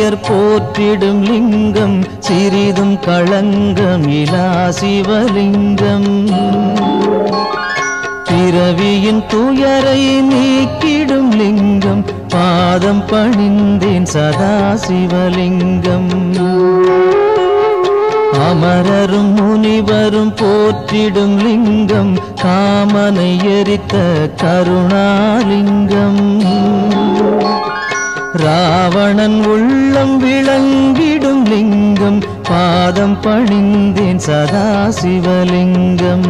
சிறியர் போற்றிடும் லிங்கம் சிறிதும் களங்கமிலா சிவலிங்கம் பிறவியின் துயரை நீக்கிடும் லிங்கம் பாதம் பணிந்தேன் சதா சிவலிங்கம் அமரரும் முனிவரும் போற்றிடும் லிங்கம் காமனை எரித்த கருணாலிங்கம் ராவணன் உள்ளம் விளங்கிடும் லிங்கம் பாதம் பணிந்தேன் சதா சிவலிங்கம்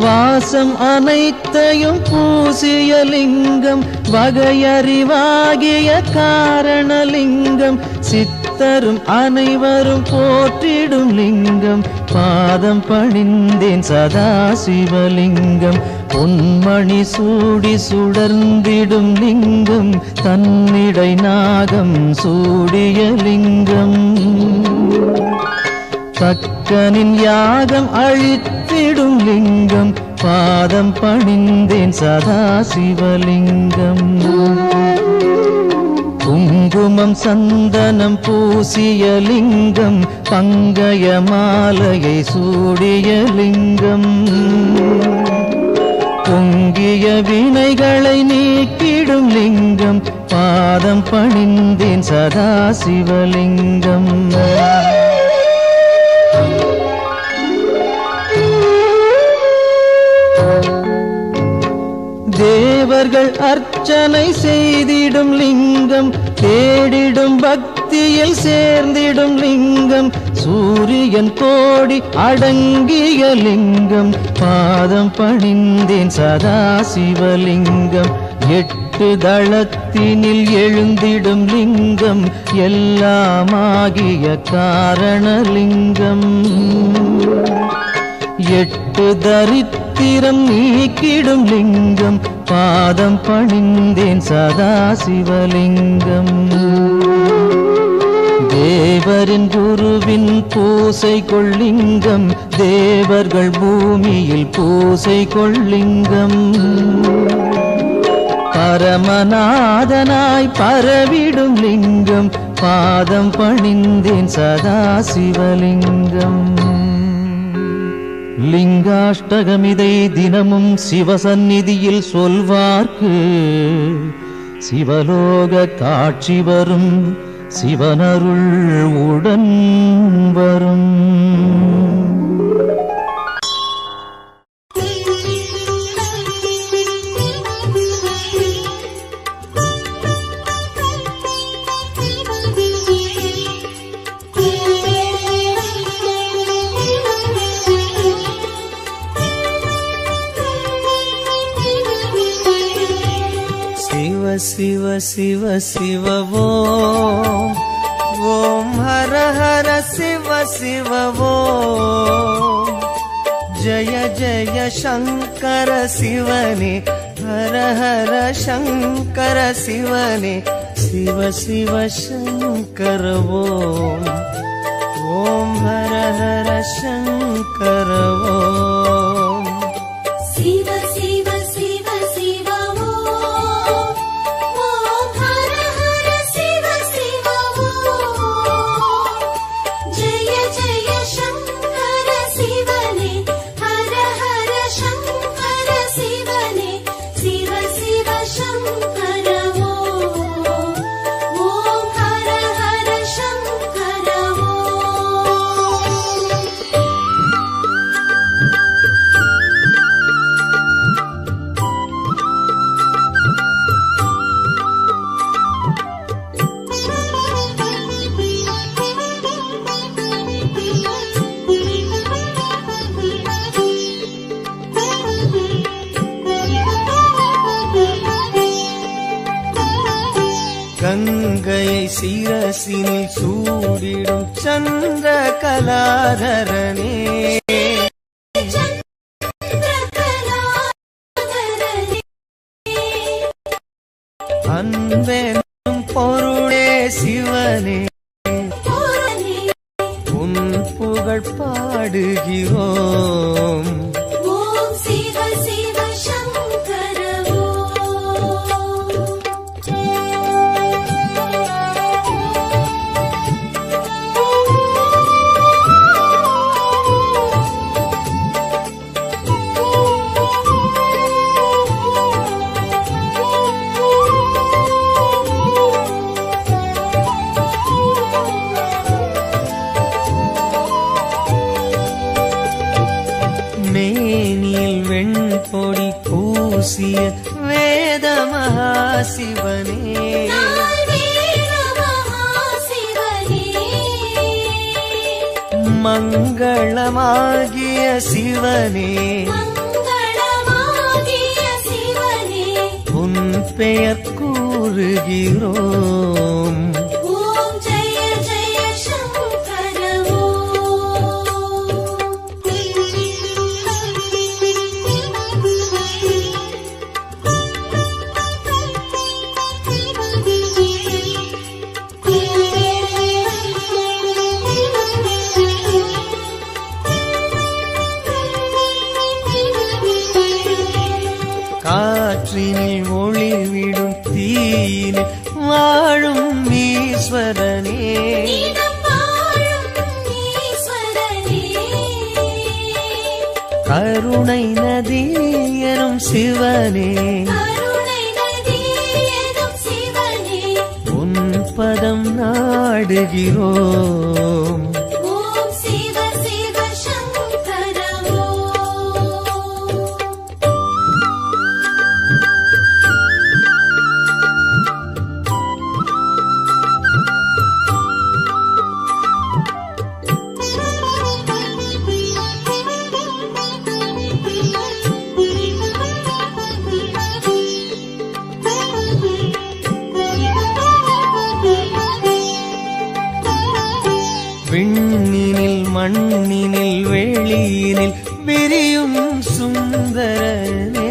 வாசம் அனைத்தையும் பூசிய லிங்கம் வகையறிவாகிய காரணலிங்கம் சித்தரும் அனைவரும் போற்றிடும் லிங்கம் பாதம் பணிந்தேன் சதா சிவலிங்கம் பொன்மணி சூடி சுடர்ந்திடும் லிங்கம் தன்னிடை நாகம் சூடிய லிங்கம் தக்கனின் யாகம் அழித்திடும் லிங்கம் பாதம் பணிந்தேன் சதா சிவலிங்கம் குங்குமம் சந்தனம் பூசிய லிங்கம் பங்கய மாலையை சூடிய லிங்கம் பொங்கிய வினைகளை நீக்கிடும் லிங்கம் பாதம் பணிந்தேன் சதா சிவலிங்கம் தேவர்கள் அர்ச்சனை செய்திடும் லிங்கம் தேடிடும் பக்தியில் சேர்ந்திடும் லிங்கம் சூரியன் கோடி அடங்கிய லிங்கம் பாதம் பணிந்தேன் சதா சிவலிங்கம் எட்டு தளத்தினில் எழுந்திடும் லிங்கம் எல்லாமாகிய காரணலிங்கம் எட்டு தரித்திரம் நீக்கிடும் லிங்கம் பாதம் பணிந்தேன் சதா சிவலிங்கம் தேவரின் குருவின் பூசை கொள்ளிங்கம் தேவர்கள் பூமியில் பூசை கொள்ளிங்கம் பரமநாதனாய் பரவிடும் லிங்கம் பாதம் பணிந்தேன் சதா சிவலிங்கம் லிங்காஷ்டகமிதை தினமும் சிவசந்நிதியில் சொல்வார்க்கு சிவலோக காட்சி வரும் சிவனருள் உடன் வரும் शिव शिव शिव ओम हर हर शिव शिव ओम जय जय शंकर शिवने हर हर शंकर शिवने शिव शिव शंकर ओम हर हर शंकर ओम शिव शिव शिव शिव ओम हर हर शिव शिव जय जय शंकर शिवने हर हर शंकर शिवने शिव शिव शंकर ओम हर हर शंकर கங்கையை சிரசினில் சூடிடும் சந்திர கலாதரனே அன்பெனும் பொருளே சிவனே உன் புகழ் பாடுகிறோம் ஓம் சிவ சிவ வேத மகாசிவனே நால்வேத மகாசிவனே மங்களமாகிய சிவனே மங்களமாகிய சிவனே உன் பெயர் கூறுகிறோம். ஓம் ஜெய ஜெய சங்கர காற்றினில் ஒளிவிடும் தீயினில் வாழும் ஈஸ்வரனே நீதம் வாழும் ஈஸ்வரனே கருணை நதி எனும் சிவனே கருணை நதி எனும் சிவனே உன் பதம் நாடுகிறோம். ஓம் சிவ சிவ சங்கர விண்ணினில் மண்ணினில் வெளியினில் விரியும் சுந்தரனே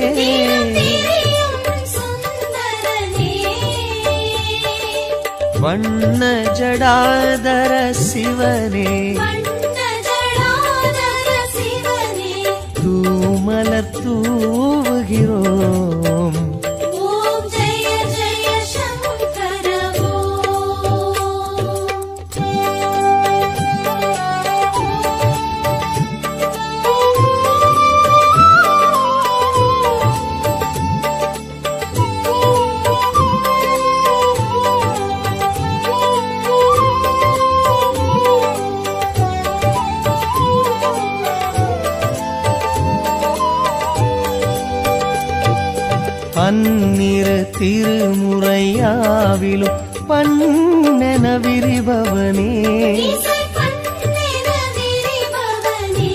திரியும் சுந்தரனே வண்ண ஜடாதர சிவனே வண்ண ஜடாதர சிவனே தூமலர் தூவுகிறோம். ஓம் ஜெய ஜெய சங்கர பன்னிரு திருமுறையாவிலும் பண்ணென விரிபவனே இசை பண்ணென விரிபவனே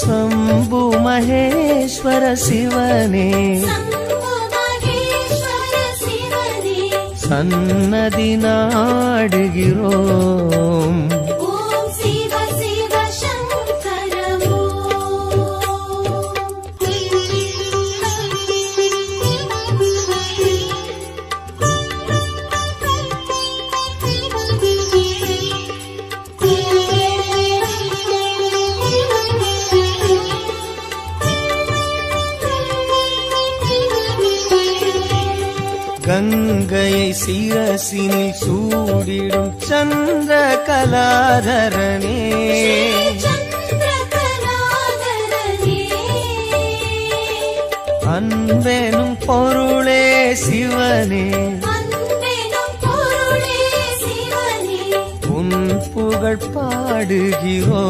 சம்பு மகேஸ்வர சிவனே சம்பு மகேஸ்வர சிவனே சன்னதி நாடுகிறோம். ஓம் சிவ சிவ சங்கர கங்கையை சிரசினில் சூடிடும் சந்திர கலாதரனே சந்திரகலாதரனே அன்பெனும் பொருளே சிவனே அன்பெனும் பொருளே சிவனே உன் புகழ் பாடுகிறோம்.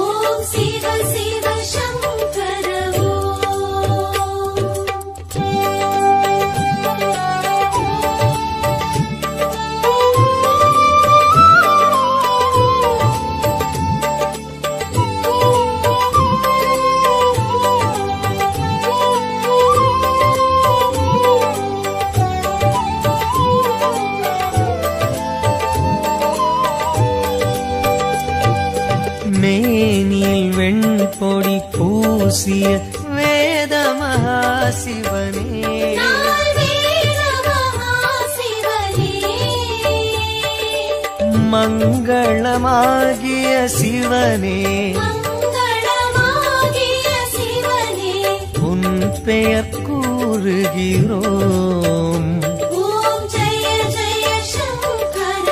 ஓம் சிவ சிவ சங்கர மேனில் வெண்பொடி பூசிய வேத மகாசிவனே நால்வேத மகாசிவனே மங்களமாகிய சிவனே மங்களமாகிய சிவனே உன் பெயர் கூறுகிறோம். ஓம் ஜெய ஜெய சங்கர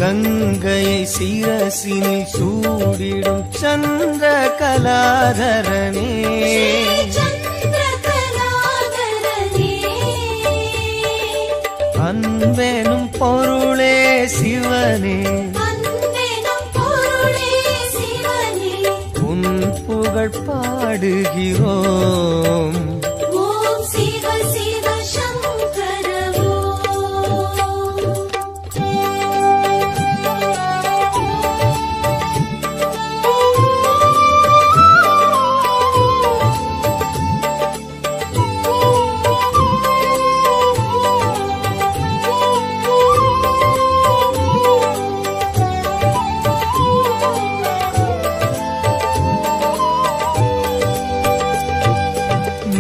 கங்கையை சிரசினில் சூடிடும் சந்திர கலாதரனே அன்பெனும் பொருளே சிவனே உன் புகழ் பாடுகிறோம் ஓம் சிவ சிவ சங்கர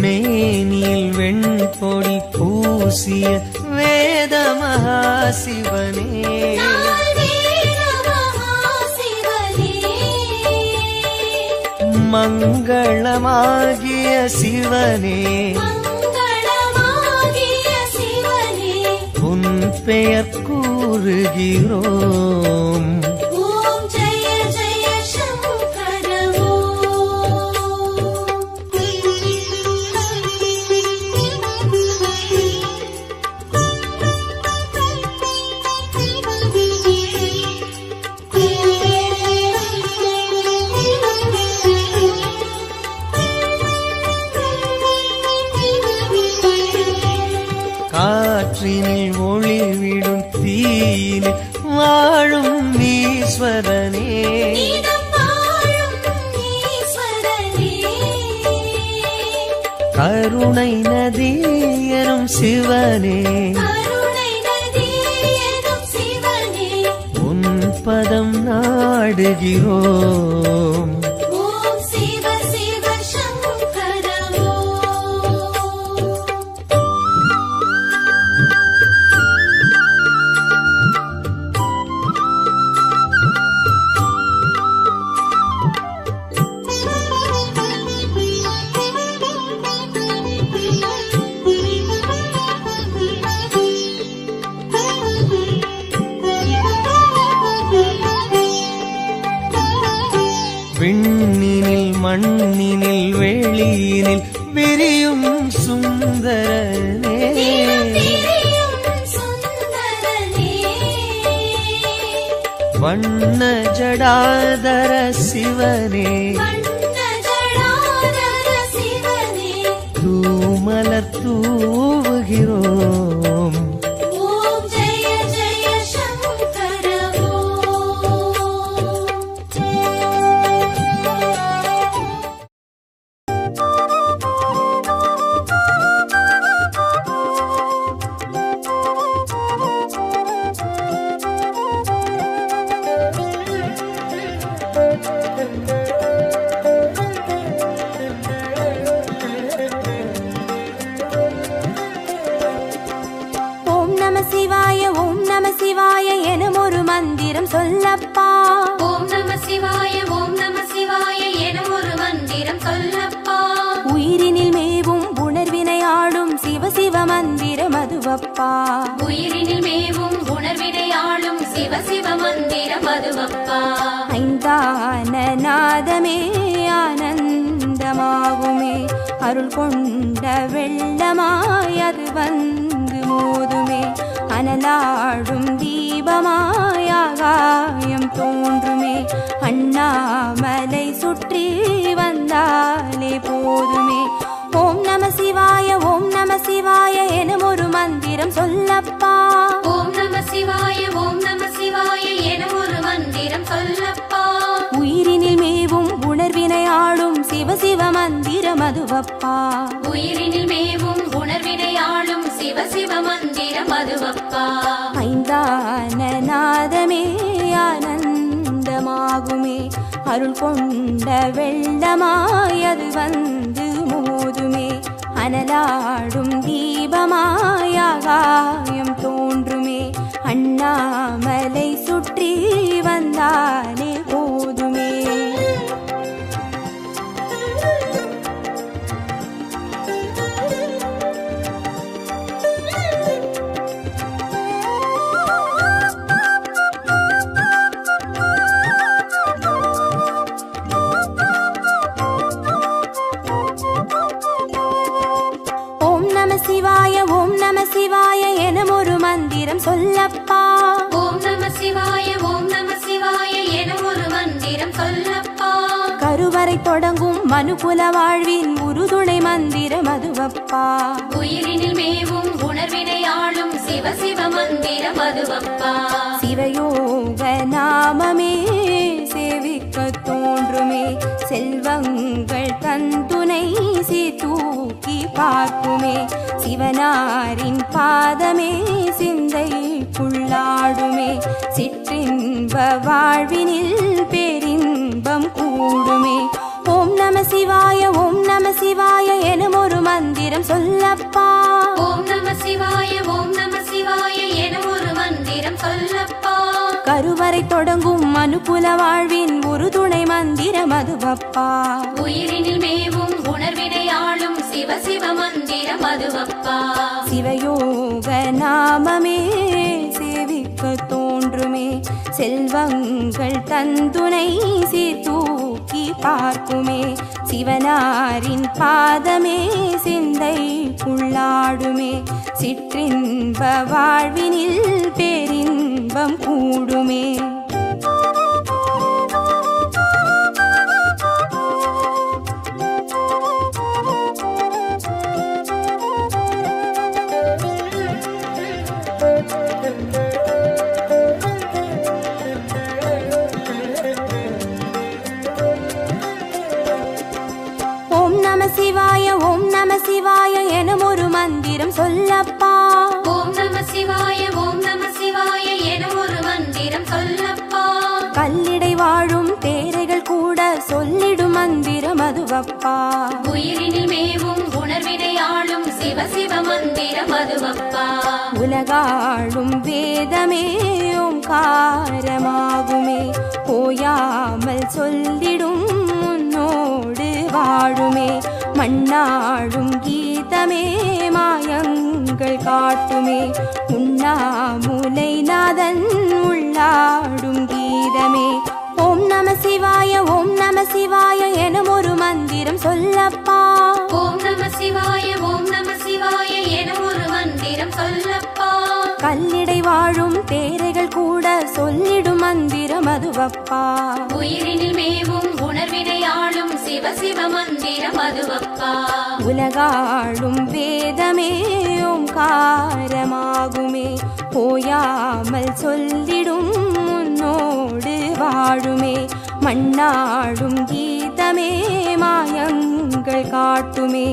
மேனில் வெண்பொடி பூசிய வேத மகாசிவனே மங்களமாகிய சிவனே உன் பெயர் கூறுகிறோம் ஓம் ஜெய ஜெய சங்கர காற்றினில் ஒளிவிடும் தீயினில் வாழும் ஈஸ்வரனே கருணை நதி எனும் சிவனே உன் பதம் நாடுகிறோம் ஓம் சிவ சிவ சங்கர விண்ணினில் மண்ணினில் வெளியினில் விரியும் சுந்தரனே வண்ண ஜடாதர சிவனே தூமலர் தூவுகிறோம் ஓம் ஜெய ஜெய சங்கர நம சிவாய எனும் ஒரு மந்திரம் சொல்லப்பா. ஓம் நம சிவாய ஓம் நம சிவாய எனும் ஒரு மந்திரம் சொல்லப்பா. உயிரினில் மேவும் உணர்வினை ஆளும் சிவ சிவ மந்திரம் அதுவப்பா. உயிரினில் மேவும் உணர்வினை ஆளும் சிவ சிவ மந்திரம் அதுவப்பா. ஐந்தான நாதமே ஆனந்தமாகுமே, அருள் கொண்ட வெள்ளமாய் அது வந்து மோதுமே, அனலாடும் தீபமாய் ஆகாயம் தோன்றுமே, அண்ணாமலை சுற்றி வந்தாலே போதுமே. ஓம் நம சிவாய ஓம் நம சிவாய எனும் ஒரு மந்திரம் சொல்லப்பா. ஓம் நம சிவாய ஓம் நம சிவாய எனும் ஒரு மந்திரம் சொல்லப்பா. உயிரினில் மேவும் உணர்வினை ஆளும் சிவ சிவ மந்திரம் அதுவப்பா. உயிரினில் மேவும் உணர்வினை ஆளும் சிவ சிவ மந்திரம் அதுவப்பா. ஐந்தான நாதமே ஆனந்தமாகுமே, அருள் கொண்ட வெள்ளமாய் அது வந்து மோதுமே, அனலாடும் தீபமாய் ஆகாயம் தோன்றுமே, அண்ணாமலை சுற்றி வந்தாலே போதுமே. கருவறை தொடங்கும் மனுகுல வாழ்வின் உறுதுணை மந்திரம் அதுவப்பா. உயிரினில் மேவும் உணர்வினை ஆளும் சிவ சிவ மந்திரம் அதுவப்பா. சிவயோக நாமமே சேவிக்க தோன்றுமே, செல்வங்கள் தந்துணை சீர்தூக்கி பார்க்குமே, சிவனாரின் பாதமே சிந்தைக்குள்ளாடுமே, சிற்றின்ப வாழ்வினில் பேரின்பம் கூடுமே. ஓம் நம சிவாய ஓம் நம சிவாய எனும் ஒரு மந்திரம் சொல்லப்பா. ஓம் நம சிவாய ஓம் நம சிவாய எனும் ஒரு மந்திரம் சொல்லப்பா. கருவறை தொடங்கும் மனுகுல வாழ்வின் உறுதுணை மந்திரம் அதுவப்பா. உயிரினில் மேவும் உணர்வினை ஆளும் சிவ சிவ மந்திரம் அதுவப்பா. சிவயோக நாமமே சேவிக்க தோன்றுமே, செல்வங்கள் தந்துணை சீர்தூக்கி பார்க்குமே, சிவனாரின் பாதமே சிந்தைக்குள்ளாடுமே, சிற்றின்ப வாழ்வினில் பேரின்பம் கூடுமே. ஓம் நம சிவாய ஓம் நம சிவாய எனும் ஒரு மந்திரம் சொல்லப்பா. ஓம் நம சிவாய ஓம் நம சிவாய எனும் ஒரு மந்திரம் சொல்லப்பா. கல்லிடை வாழும் தேரைகள் கூட சொல்லிடும் மந்திரம் அதுவப்பா. உயிரினில் மேவும் உணர்வினை ஆளும் சிவ சிவ மந்திரம் அதுவப்பா. உலகாளும் வேதமே ஓங்காரமாகுமே, ஓயாமல் சொல்லிடும் உன்னோடு வாழுமே, மண்ணாடும் கீதமே மாயங்கள் காட்டுமே, உண்ணாமுலை நாதன் உள்ளாடும் கீதமே. ஓம் நம சிவாய ஓம் நம சிவாய எனும் ஒரு மந்திரம் சொல்லப்பா. ஓம் நம சிவாய ஓம் நம சிவாய எனும் ஒரு மந்திரம் சொல்லப்பா. கல்லிடை வாழும் தேரைகள் கூட சொல்லிடும் மந்திரம் அதுவப்பா. உயிரினில் மேவும் உணர்வினை ஆளும் சிவ சிவ மந்திரம் அதுவப்பா. உலகாளும் வேதமே ஓங்காரமாகுமே, ஓயாமல் சொல்லிடும் உன்னோடு வாழுமே, மண்ணாடும் கீதமே மாயங்கள் காட்டுமே,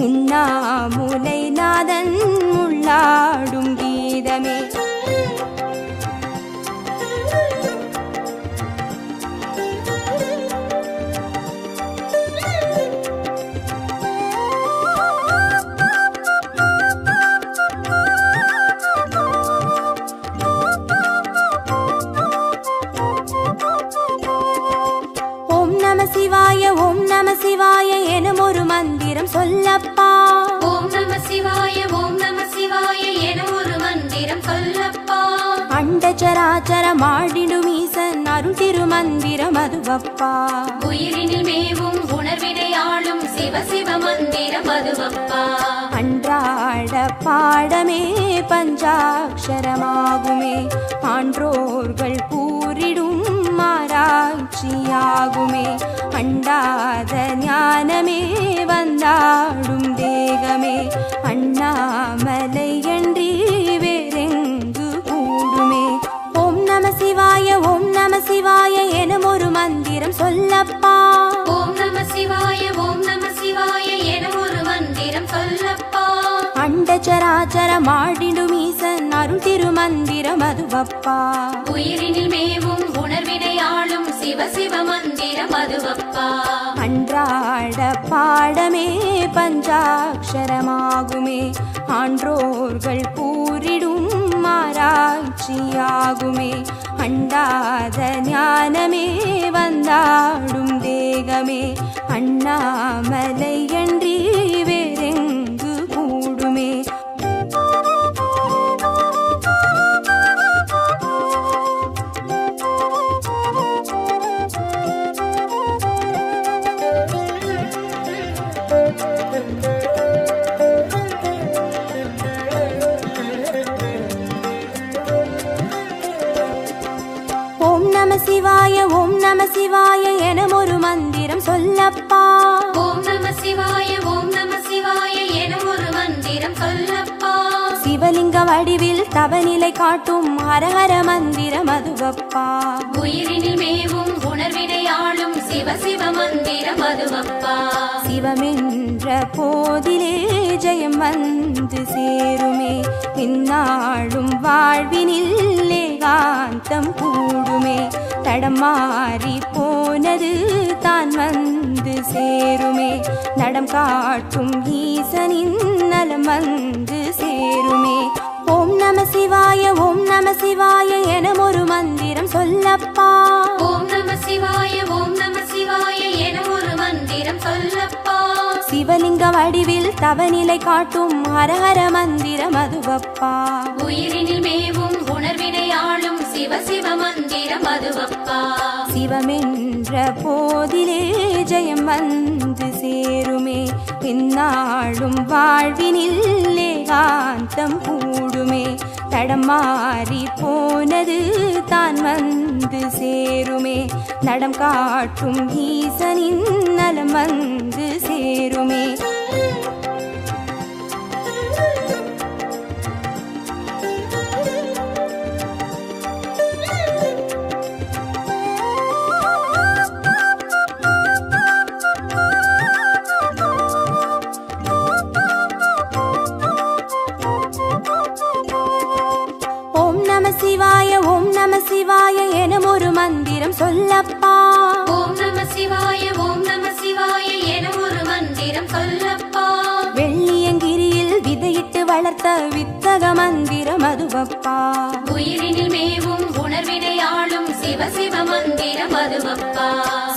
உண்ணாமுலை நாதன் உள்ளாடும் கீதமே. ஓம் நம சிவாய ஓம் நம சிவாய எனும் ஒரு மந்திரம் சொல்லப்பா. ஓம் நம சிவாய ஓம் நம சிவாய எனும் ஒரு மந்திரம் சொல்லப்பா. அண்டச்சராச்சரம் ஆடிடும் ஈசன் அருள் திருமந்திரம் அதுவப்பா. உயிரினில் மேவும் உணர்வினை ஆளும் சிவ சிவ மந்திரம் அதுவப்பா. அன்றாட பாடமே பஞ்சாட்சரமாகுமே, ஆன்றோர்கள் கூறிடும் ஆராய்ச்சியாகுமே, அண்டாத ஞானமே வந்தாடும் தேகமே, அண்ணாமலை என்றி வேறெங்கு கூடுமே. ஓம் நம சிவாய ஓம் நம சிவாய எனும் ஒரு மந்திரம் சொல்லப்பா. ஓம் நம சிவாய ஓம் நம சிவாய எனும் ஒரு மந்திரம் சொல்லப்பா. அண்டச்சராச்சரம் ஆடிடும் ஈசன் அருள் திருமந்திரம் அதுவப்பா. உயிரினில் மேவும் உணர்வினை ஆளும் சிவ சிவ மந்திரம் அதுவப்பா. அன்றாட பாடமே பஞ்சாட்சரமாகுமே, ஆன்றோர்கள் கூறிடும் ஆராய்ச்சியாகுமே, அண்டாத ஞானமே வந்தாடும் தேகமே, அண்ணாமலை என்றி வேறெங்கு கூடுமே. ஓம் நம நம சிவாய ஓம் நம சிவாய எனும் ஒரு மந்திரம் சொல்லப்பா. ஓம் நம சிவாய ஓம் நம சிவாய எனும் ஒரு மந்திரம் சொல்லப்பா. சிவலிங்க வடிவில் தவநிலை காட்டும் ஹரஹர மந்திரம் அதுவப்பா. உயிரினில் மேவும் உணர்வினை ஆளும் சிவ சிவ மந்திரம் அதுவப்பா. சிவமென்ற போதிலே ஜெயம் வந்து சேருமே, இந்நாளும் வாழ்வினில் ஏகாந்தம் கூடுமே. தடம் மாறி போனது தான் வந்து சேருமே, நடம் காட்டும் ஈசனின் நலம் வந்து சேருமே. ஓம் நம சிவாய ஓம் நம சிவாய எனும் ஒரு மந்திரம் சொல்லப்பா. ஓம் நம சிவாய ஓம் நம சிவாய எனும் ஒரு மந்திரம் சொல்லப்பா. சிவலிங்க வடிவில் தவநிலை காட்டும் ஹரஹர மந்திரம் அதுவப்பா. உயிரினில் மேவும் உணர்வினை ஆளும் சிவ சிவ மந்திரம் அதுவப்பா. சிவமென்ற போதிலே ஜெயம் வந்து சேருமே, இந்நாளும் வாழ்வினில் ஏகாந்தம் கூடுமே. தடம் மாறி போனது தான் வந்து சேருமே, நடம் காட்டும் ஈசனின் நலம் வந்து சேருமே. சிவாய ஓம் நம சிவாய எனும் ஒரு மந்திரம் சொல்லப்பா. ஓம் நம சிவாய ஓம் நம சிவாய எனும் ஒரு மந்திரம் சொல்லப்பா. வெள்ளியங்கிரியில் விதையிட்டு வளர்த்த வித்தக மந்திரம் அதுவப்பா. உயிரினில் மேவும் உணர்வினை ஆளும் சிவ சிவ மந்திரம் அதுவப்பா.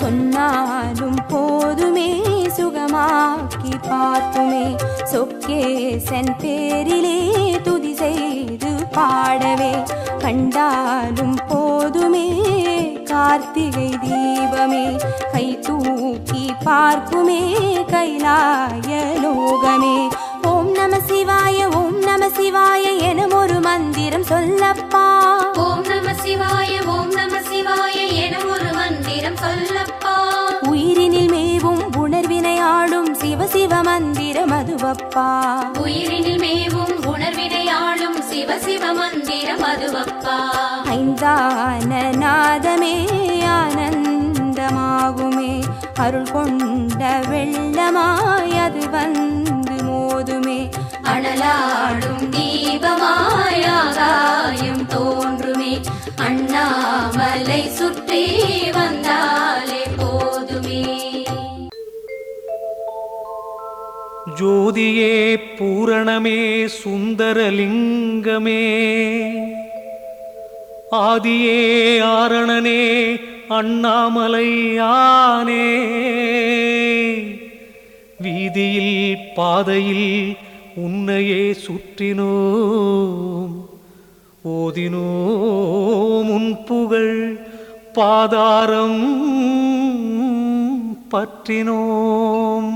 சொன்னாலும் போதுமே சுகமாக்கி பார்த்துமே, சொக்கேசன் பேரிலே துதி செய்து பாடவே. கண்டாலும் போதுமே கார்த்திகை தீபமே, கை தூக்கி பார்க்குமே கைலாய லோகமே. ஓம் நம சிவாய ஓம் நம சிவாய எனும் ஒரு மந்திரம் சொல்லப்பா. ஓம் நம சிவாய ஓம் நம சிவாய எனும் ஒரு மந்திரம் சொல்லப்பா. உயிரினில் மேவும் உணர்வினை ஆளும் சிவ சிவ மந்திரம் அதுவப்பா. உயிரினில் மேவும் உணர்வினை ஆளும் சிவ சிவ மந்திரம் அதுவப்பா. ஐந்தான நாதமே ஆனந்தமாகுமே, அருள் கொண்ட வெள்ளமாய் அது வந்து மோதுமே. அனலாடும் தீபமாய் ஆகாயம் தோன்றுமே, அண்ணாமலை சுற்றி வந்தாலே போதுமே. ஜோதியே பூரணமே சுந்தரலிங்கமே, ஆதியே ஆரணனே அண்ணாமலையானே. வீதியில் பாதையில் உன்னையே சுற்றினோம், ஓதினோம் உன் புகழ் பாதாரம் பற்றினோம்.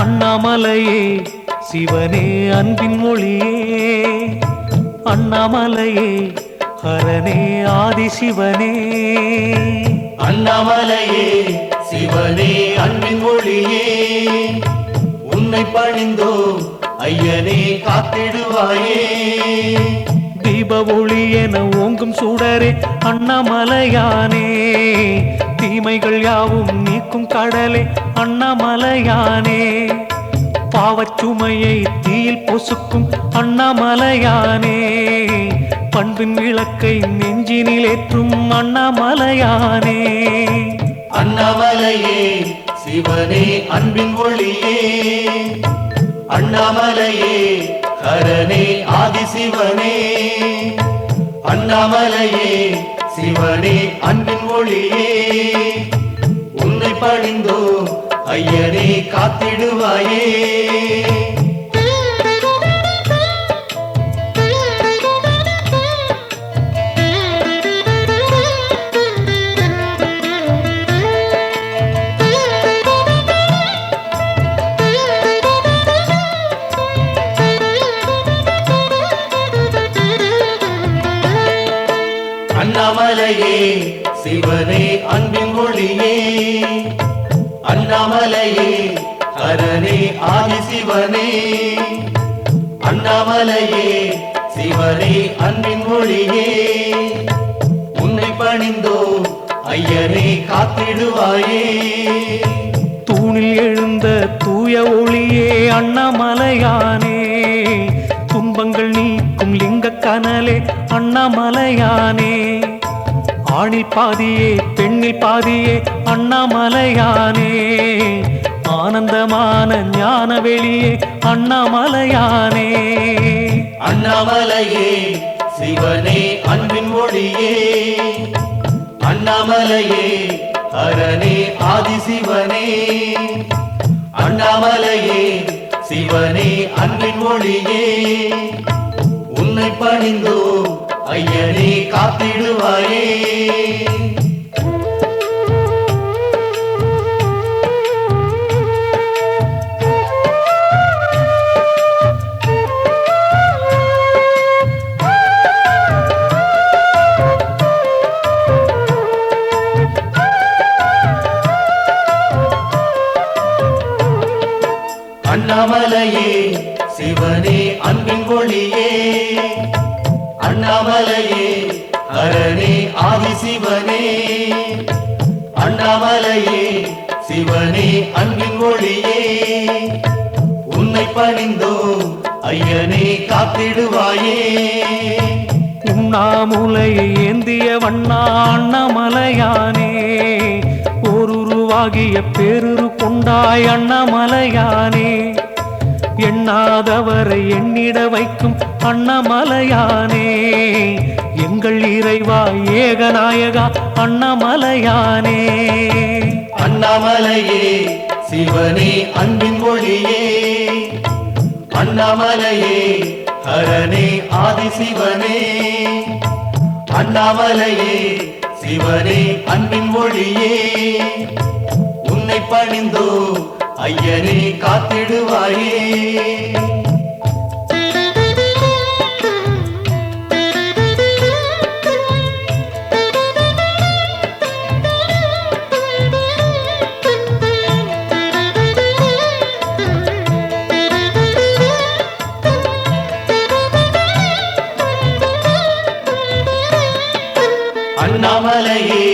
அண்ணாமலையே சிவனே அன்பின் மொழியே, அண்ணாமலையே ஹரனே ஆதிசிவனே. அண்ணாமலையே சிவனே அன்பின் மொழியே, உன்னை பணிந்தோ ஐயனே காத்திடுவாயே. தீப ஒளி என ஓங்கும் சுடரே அண்ணாமலையானே, தீமைகள் யாவும் நீக்கும் கடலே அண்ணாமலையானே. பாவச்சுமையை தீயில் பொசுக்கும் அண்ணாமலையானே, பண்பின் விளக்கை நெஞ்சினில் ஏற்றும் அண்ணாமலையானே. அண்ணாமலையே சிவனே அன்பின் ஒளியே, அண்ணாமலையே ஹரனே ஆதிசிவனே. அண்ணாமலையே சிவனே அன்பின் ஒளியே, உன்னை பணிந்தோ ஐயனே காத்திடுவாயே. அண்ணாமலையே சிவனே அன்பின் ஒளியே அண்ணாமலையே ஹரனே ஆதிசிவனே அண்ணாமலையே சிவனே அன்பின் ஒளியே உன்னை பணிந்தோ ஐயனே காத்திடுவாயே தூணில் எழுந்த தூய ஒளியே அண்ணாமலையானே துன்பங்கள் நீக்கும் லிங்க கனலே அண்ணாமலையானே ஆணில் பாதியே பெண்ணில் பாதியே அண்ணாமலையானே ஆனந்தமான ஞான வெளியே அண்ணாமலையானே அண்ணாமலையே சிவனே அன்பின் ஒளியே அண்ணாமலையே ஹரனே ஆதிசிவனே அண்ணாமலையே சிவனே அன்பின் ஒளியே உன்னை பணிந்தோ ஐயனே காத்திடுவாயே அண்ணாமலையே சிவனே அன்பின் ஒளியே அண்ணாமலையே ஹரனே ஆதிசிவனே அண்ணாமலையே சிவனே அன்பின் ஒளியே உன்னை பணிந்தோ ஐயனே காத்திடுவாயே உண்ணாமுலையை ஏந்திய வண்ணா அண்ணாமலையானே ஓருருவாகிய பேருரு கொண்டாய் அண்ணாமலையானே எண்ணாதவரை எண்ணிட வைக்கும் அண்ணாமலையானே எங்கள் இறைவா ஏகநாயகா அண்ணாமலையானே அண்ணாமலையே சிவனே அன்பின் ஒளியே அண்ணாமலையே ஹரனே ஆதிசிவனே அண்ணாமலையே சிவனே அன்பின் ஒளியே உன்னை பணிந்தோ ஐயனே காத்திடுவாயே அண்ணாமலையே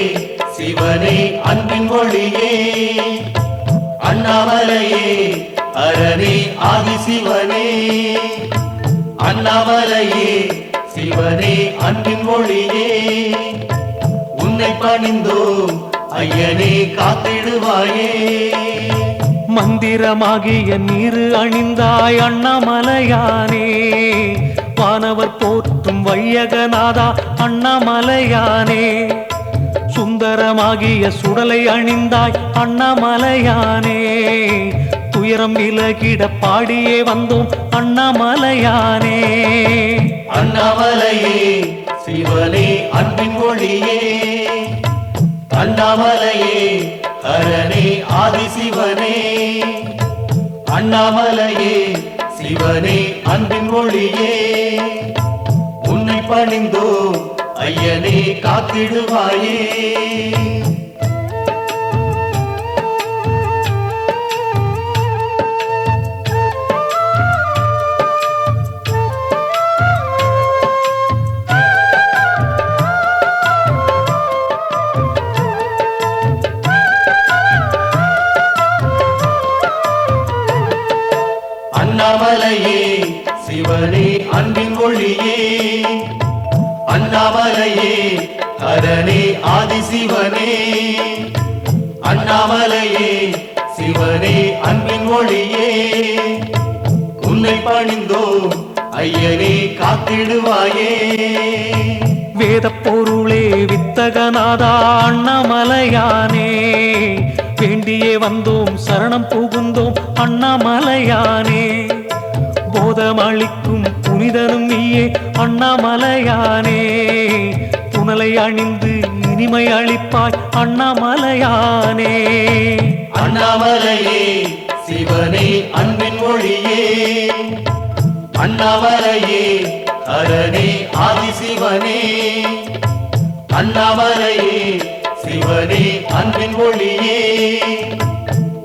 சிவனே அன்பின் ஒளியே அண்ணாமலையே ஹரனே ஆதிசிவனே அண்ணாமலையே சிவனே அன்பின் ஒளியே உன்னை பணிந்தோ ஐயனே காத்திடுவாயே மந்திரமாகிய நீரு அணிந்தாய் அண்ணாமலையானே வானவர் போற்றும் வையகநாதா அண்ணாமலையானே சுந்தரமாகிய சுடலை அணிந்தாய் அண்ணாமலையானே துயரம் விலகிட பாடியே வந்தோம் அண்ணாமலையானே அண்ணாமலையே சிவனே அன்பின் ஒளியே அண்ணாமலையே ஹரனே ஆதிசிவனே அண்ணாமலையே சிவனே அன்பின் ஒளியே உன்னை பணிந்தோ ஐயனே காத்திடுவாயே அண்ணாமலையே சிவனே அன்பின் ஒளியே அண்ணாமலையே ஹரனே ஆதிசிவனே அண்ணாமலையே சிவனே அன்பின் ஒளியே உன்னை பணிந்தோ ஐயனே காத்திடுவாயே வேத பொருளே வித்தகநாதா அண்ணாமலையானே வேண்டியே வந்தோம் சரணம் புகுந்தோம் அண்ணாமலையானே போதமளிக்கும் புனிதனும் நீயே அண்ணாமலையானே புனலை அணிந்து இனிமை அளிப்பாய் அண்ணாமலையானே அண்ணாமலையே சிவனே அன்பின் ஒளியே அண்ணாமலையே ஹரனே ஆதிசிவனே அண்ணாமலையே சிவனே அன்பின் ஒளியே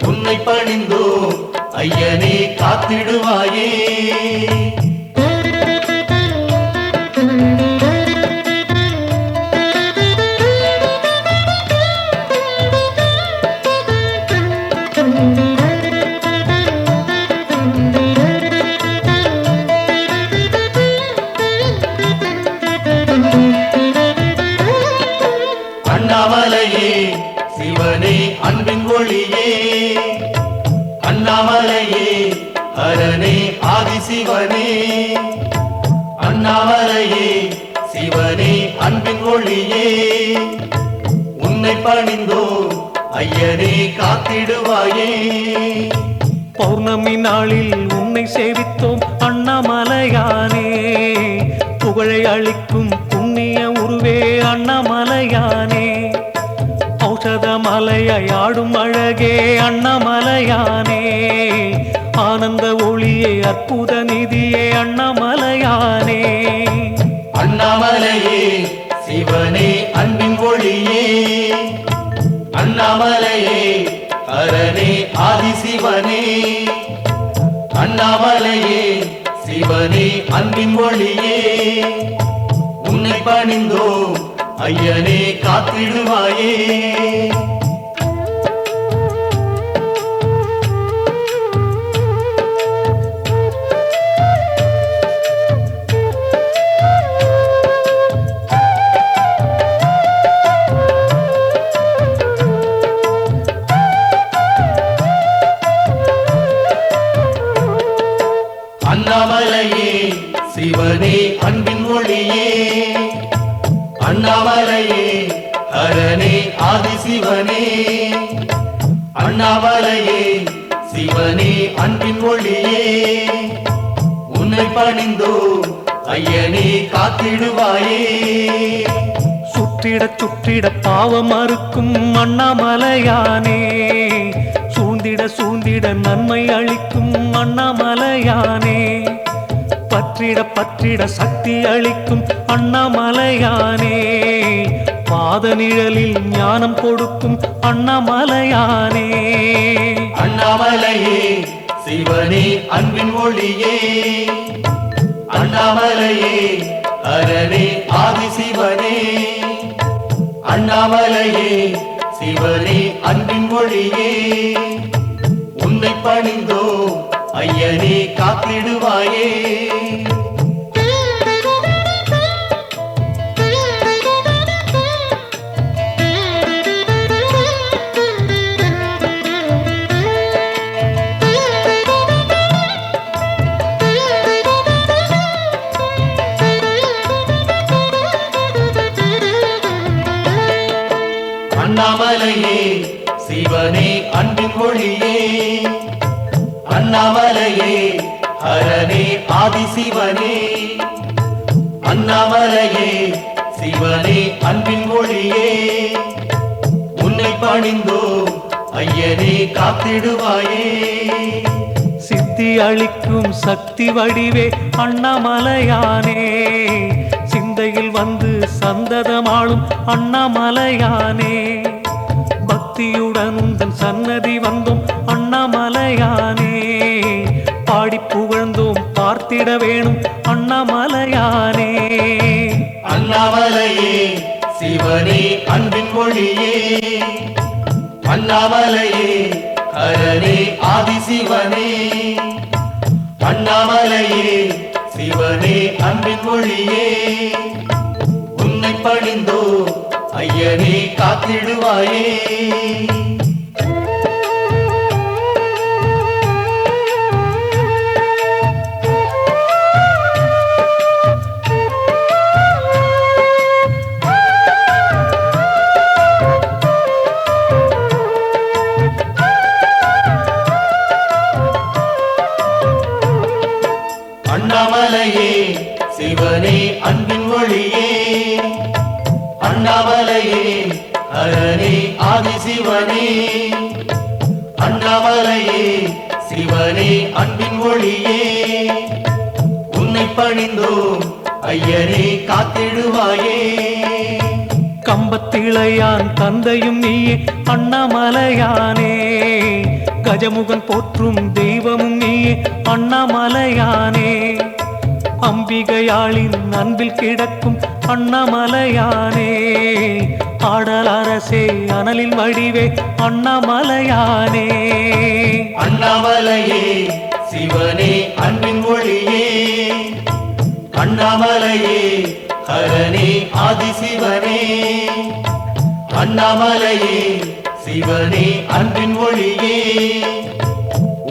உன்னை பணிந்தோ ஐயனே காத்திடுவாயே அண்ணாமலையே சிவனே அன்பின் ஒளியே அண்ணாமலையே ஹரனே ஆதிசிவனே அண்ணாமலையே சிவனே அன்பின் ஒளியே உன்னை பணிந்தோ ஐயனே காத்திடுவாயே பௌர்ணமி நாளில் உன்னை சேவித்தோம் அண்ணாமலையானே புகழை அளிக்கும் புண்ணிய உருவே அண்ணாமலையானே ஔஷத மலையாடும் அழகே அண்ணாமலையானே ஆனந்த ஒளியே அற்புத நிதியே அண்ணாமலையானே அண்ணாமலையே சிவனே அன்பின் ஒளியே அண்ணாமலையே ஹரனே ஆதிசிவனே அண்ணாமலையே சிவனே அன்பின் ஒளியே உன்னை பணிந்தோ ஐயனே காத்திடுவாயே அண்ணாமலையே சிவனே அன்பின் ஒளியே அண்ணாமலையே ஹரனே ஆதிசிவனே அண்ணாமலையே சிவனே அன்பின் ஒளியே உன்னை பணிந்தோ ஐயனே காத்திடுவாயே சுற்றிட சுற்றிட பாவம் அறுக்கும் அண்ணாமலையானே சூழ்ந்திட சூழ்ந்திட நன்மை அளிக்கும் அண்ணாமலையானே பற்றிட பற்றிட சக்தி அளிக்கும் அண்ணாமலையானே பாத நிழலில் ஞானம் கொடுக்கும் அண்ணாமலையானே அண்ணாமலையே சிவனே அன்பின் ஒளியே அண்ணாமலையே ஹரனே ஆதிசிவனே அண்ணாமலையே சிவனே அன்பின் ஒளியே உன்னை பணிந்தோ ஐயனே காத்திடுவாயே அண்ணாமலையே சிவனே அன்பின் ஒளியே அண்ணாமலையே ஹரனே ஆதிசிவனே அண்ணாமலையே சிவனே அன்பின் ஒளியே உன்னை பணிந்தோ ஐயனே காத்திடுவாயே சித்தி அளிக்கும் சக்தி வடிவே அண்ணாமலையானே சிந்தையில் வந்து சந்ததமாளும் அண்ணாமலையானே பக்தியுடன் உந்தன் சன்னதி வந்தோம் அண்ணாமலையானே பாடி புகழ்ந்தோம் பார்த்திட வேணும் அண்ணாமலையானே அண்ணாமலையே சிவனே அன்பின் ஒளியே அண்ணாமலையே ஹரனே ஆதிசிவனே அண்ணாமலையே சிவனே அன்பின் ஒளியே உன்னை பணிந்தோ ஐயனே காத்திடுவாயே அண்ணாமலையே சிவனே அன்பின் ஒளியே அண்ணாமலையே ஹரனே ஆதிசிவனே அண்ணாமலையே சிவனே அன்பின் ஒளியே உன்னை பணிந்தோ ஐயனே காத்திடுவாயே கம்பத்திளையான் தந்தையும் நீயே அண்ணாமலையானே கஜமுகன் போற்றும் தெய்வமும் நீயே அண்ணாமலையானே அம்பிகையாளின் அன்பில் கிடக்கும் அண்ணாமலையானே ஆடல் அரசே அனலின் வடிவே அண்ணாமலையானே அண்ணாமலையே சிவனே அன்பின் ஒளியே அண்ணாமலையே ஹரனே ஆதிசிவனே அண்ணாமலையே சிவனே அன்பின் ஒளியே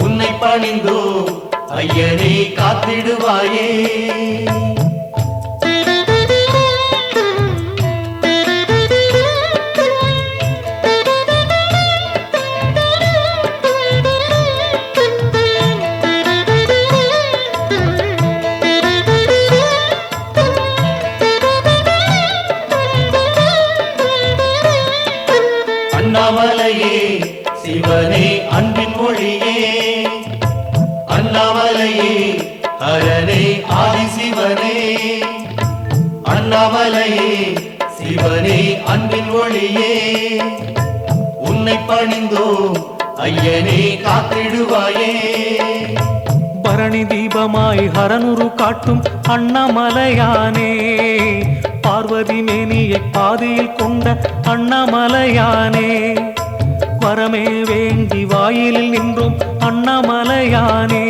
உன்னை பணிந்தோ ஐயனே காத்திடுவாயே அண்ணாமலையே சிவனே அன்பின் மொழியே அண்ணாமலையே ஹரனே ஆதிசிவனே அண்ணாமலையே சிவனே அன்பின் ஒளியே உன்னை பணிந்தோ ஐயனே காத்திடுவாயே பரணி தீபமாய் ஹரனுரு காட்டும் அண்ணாமலையானே பார்வதி மேனியை பாதியில் கொண்ட அண்ணாமலையானே வரமே வேண்டி வாயிலில் நின்றோம் அண்ணாமலையானே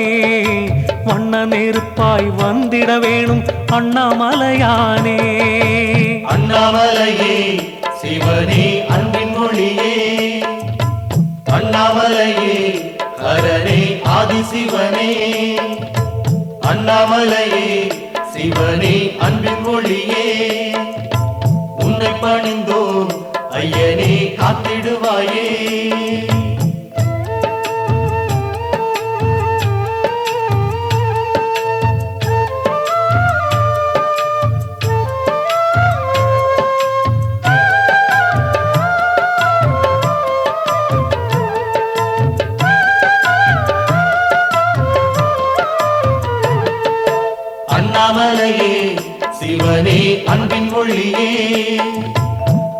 வண்ண நெருப்பாய் வந்திட வேணும் அண்ணாமலையானே அண்ணாமலையே சிவனே அன்பின் மொழியே அண்ணாமலையே ஹரனே ஆதிசிவனே அண்ணாமலையே சிவனே அன்பின் மொழியே உன்னை பணிந்தோ ஐயனே காத்திடுவாயே அண்ணாமலையே சிவனே அன்பின் ஒளியே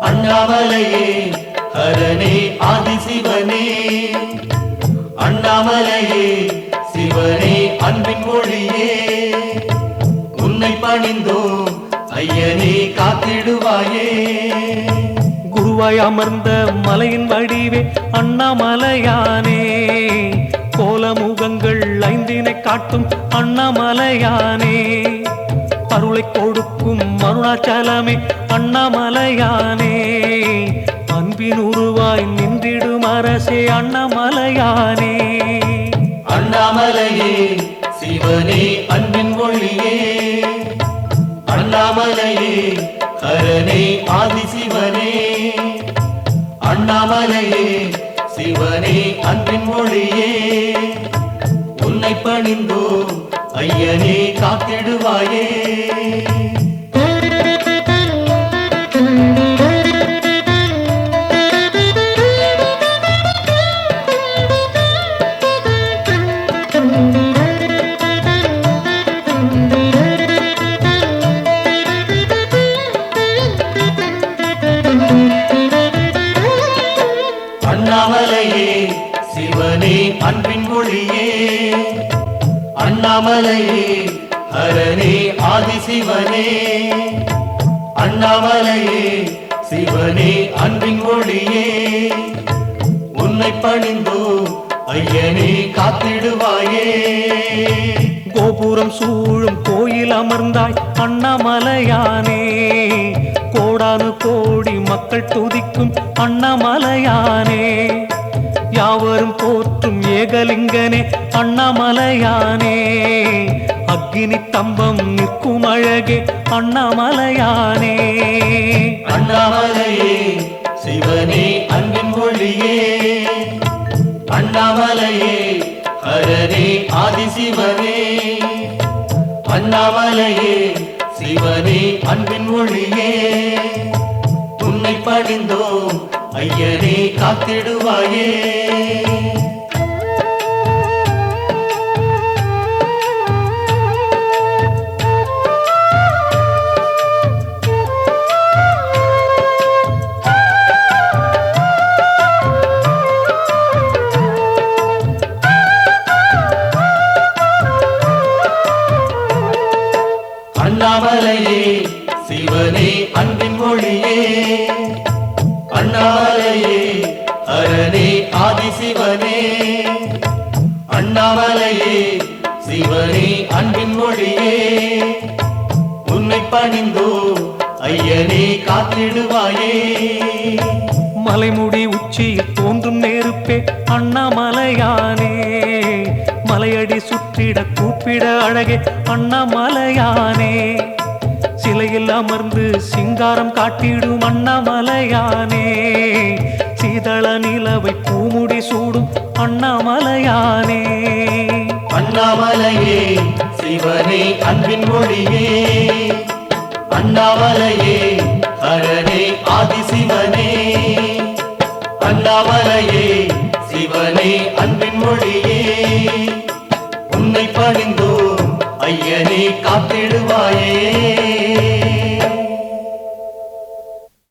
அண்ணாமலையே ஹரனே ஆதிசிவனே அண்ணாமலையே சிவனே அன்பின் ஒளியே உன்னை பணிந்தோ ஐயனே காத்திடுவாயே குருவாய் அமர்ந்த மலையின் வடிவே அண்ணாமலையானே கோலமுகங்கள் ஐந்தினை காட்டும் அண்ணாமலையானே அருளை கொடுக்கும் அருணாச்சலமே அண்ணாமலையானே அன்பின் உருவாய் நின்றிடும் அரசே அண்ணாமலையானே அண்ணாமலையே சிவனே அன்பின் ஒளியே அண்ணாமலையே ஹரனே ஆதிசிவனே அண்ணாமலையே சிவனே அன்பின் மொழியே உன்னை பணிந்தோ ஐயனே காத்திடுவாயே அண்ணாமலையே சிவனே அன்பின் மொழியே அண்ணாமலையே ஹரனே ஆதிசிவனே அண்ணாமலையே சிவனே அன்பின் மொழியே உன்னை பணிந்தோ ஐயனே காத்திடுவாயே கோபுரம் சூழும் கோயில் அமர்ந்தாய் அண்ணாமலையானே கோடானு கோடி மக்கள் துதிக்கும் அண்ணாமலையானே யாவரும் போற்றும் ஏகலிங்கனே அண்ணாமலையானே அக்கினி தம்பம் நிற்கும் அழகே அண்ணாமலையானே அண்ணாமலையே சிவனே அன்பின் மொழியே அண்ணாமலையே ஹரனே ஆதிசிவனே அண்ணாமலையே சிவனே அன்பின் மொழியே உன்னை பணிந்தோ ஐயனே காத்திடுவாயே அண்ணாமலையே சிவனே அன்பின் மொழியே அண்ணாமலையே ஹரனே ஆதிசிவனே அண்ணாமலையே சிவனே அன்பின் மொழியே உன்னை பணிந்தோ ஐயனே காத்திடுவாயே மலைமுடி உச்சியில் தோன்றும் நெருப்பே அண்ணாமலையானே மலையடி சுற்றிட கூப்பிட அழகே அண்ணாமலையானே சிலையில் அமர்ந்து சிங்காரம் காட்டிடும் அண்ணாமலையானே சீதள நிலவை பூமுடி சூடும் அண்ணாமலையானே அண்ணாமலையே சிவனே அன்பின் மொழியே அண்ணாமலையே ஹரனே ஆதிசிவனே அண்ணாமலையே சிவனே அன்பின் மொழியே உன்னை பணிந்தோ ஐயனே காத்திடுவாயே